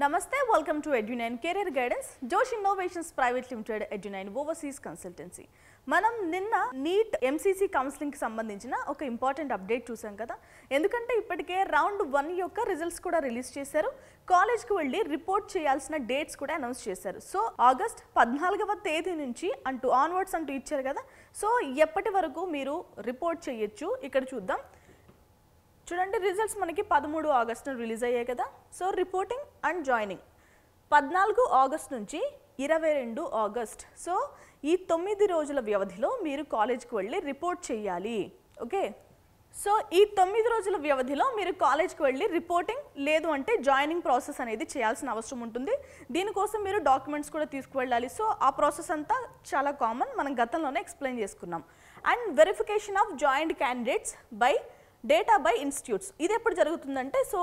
Namaste, welcome to Edu9 Career Guidance, Josh Innovations Private Limited, Edu9 Overseas Consultancy. మనం నిన్న neat MCC counselling కి సంబంధించిన ఒక important update చూసాం కదా. ఎందుకంటే ఇప్పటికే రౌండ్ 1 యొక్క రిజల్ట్స్ కూడా రిలీజ్ చేశారు. కాలేజ్ కి వెళ్ళి రిపోర్ట్ చేయాల్సిన డేట్స్ కూడా అనౌన్స్ చేశారు. సో ఆగస్ట్ 14వ తేదీ నుంచి అంటూ ఆన్వర్డ్స్ అంటూ ఇచ్చారు కదా. సో ఎప్పటి వరకు మీరు రిపోర్ట్ చేయొచ్చు ఇక్కడ చూద్దాం. చూడండి, రిజల్ట్స్ మనకి 13 ఆగస్టున రిలీజ్ అయ్యాయి కదా. So reporting and joining 14 August నుంచి 22 ఆగస్ట్. సో ఈ 9 రోజుల వ్యవధిలో మీరు కాలేజ్కి వెళ్ళి రిపోర్ట్ చేయాలి. ఓకే, సో ఈ 9 రోజుల వ్యవధిలో మీరు కాలేజ్కి వెళ్ళి రిపోర్టింగ్ లేదు అంటే జాయినింగ్ ప్రాసెస్ అనేది చేయాల్సిన అవసరం ఉంటుంది. దీనికోసం మీరు డాక్యుమెంట్స్ కూడా తీసుకువెళ్ళాలి. సో ఆ ప్రాసెస్ అంతా చాలా కామన్, మనం గతంలోనే ఎక్స్ప్లెయిన్ చేసుకున్నాం. And verification of joint candidates by data by institutes ఇది ఎప్పుడు జరుగుతుందంటే, సో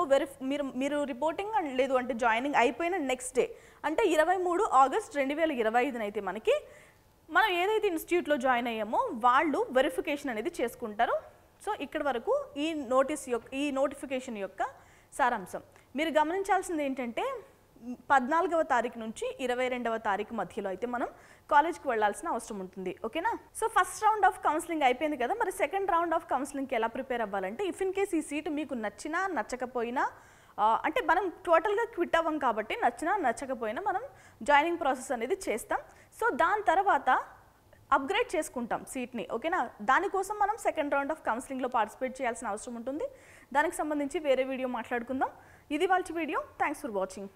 మీరు రిపోర్టింగ్ అండ్ లేదు అంటే జాయినింగ్ అయిపోయిన నెక్స్ట్ డే అంటే 23 ఆగస్ట్ 2025 అయితే మనం ఏదైతే ఇన్స్టిట్యూట్లో జాయిన్ అయ్యామో వాళ్ళు వెరిఫికేషన్ అనేది చేసుకుంటారు. సో ఇక్కడ వరకు ఈ నోటిఫికేషన్ యొక్క సారాంశం. మీరు గమనించాల్సింది ఏంటంటే 14వ తారీఖు నుంచి 22వ తారీఖు మధ్యలో అయితే మనం కాలేజ్కి వెళ్ళాల్సిన అవసరం ఉంటుంది. ఓకేనా? So first round of counselling అయిపోయింది కదా. మరి సెకండ్ రౌండ్ ఆఫ్ కౌన్సిలింగ్కి ఎలా ప్రిపేర్ అవ్వాలంటే, ఇఫ్ ఇన్ కేస్ ఈ సీటు మీకు నచ్చినా నచ్చకపోయినా, అంటే మనం టోటల్గా క్విట్ అవ్వం కాబట్టి నచ్చినా నచ్చకపోయినా మనం జాయినింగ్ ప్రాసెస్ అనేది చేస్తాం. సో దాని తర్వాత అప్గ్రేడ్ చేసుకుంటాం సీట్ని. ఓకేనా? దానికోసం మనం సెకండ్ రౌండ్ ఆఫ్ కౌన్సిలింగ్లో పార్టిసిపేట్ చేయాల్సిన అవసరం ఉంటుంది. దానికి సంబంధించి వేరే వీడియో మాట్లాడుకుందాం. ఇది వాళ్ళ వీడియో. Thanks for watching.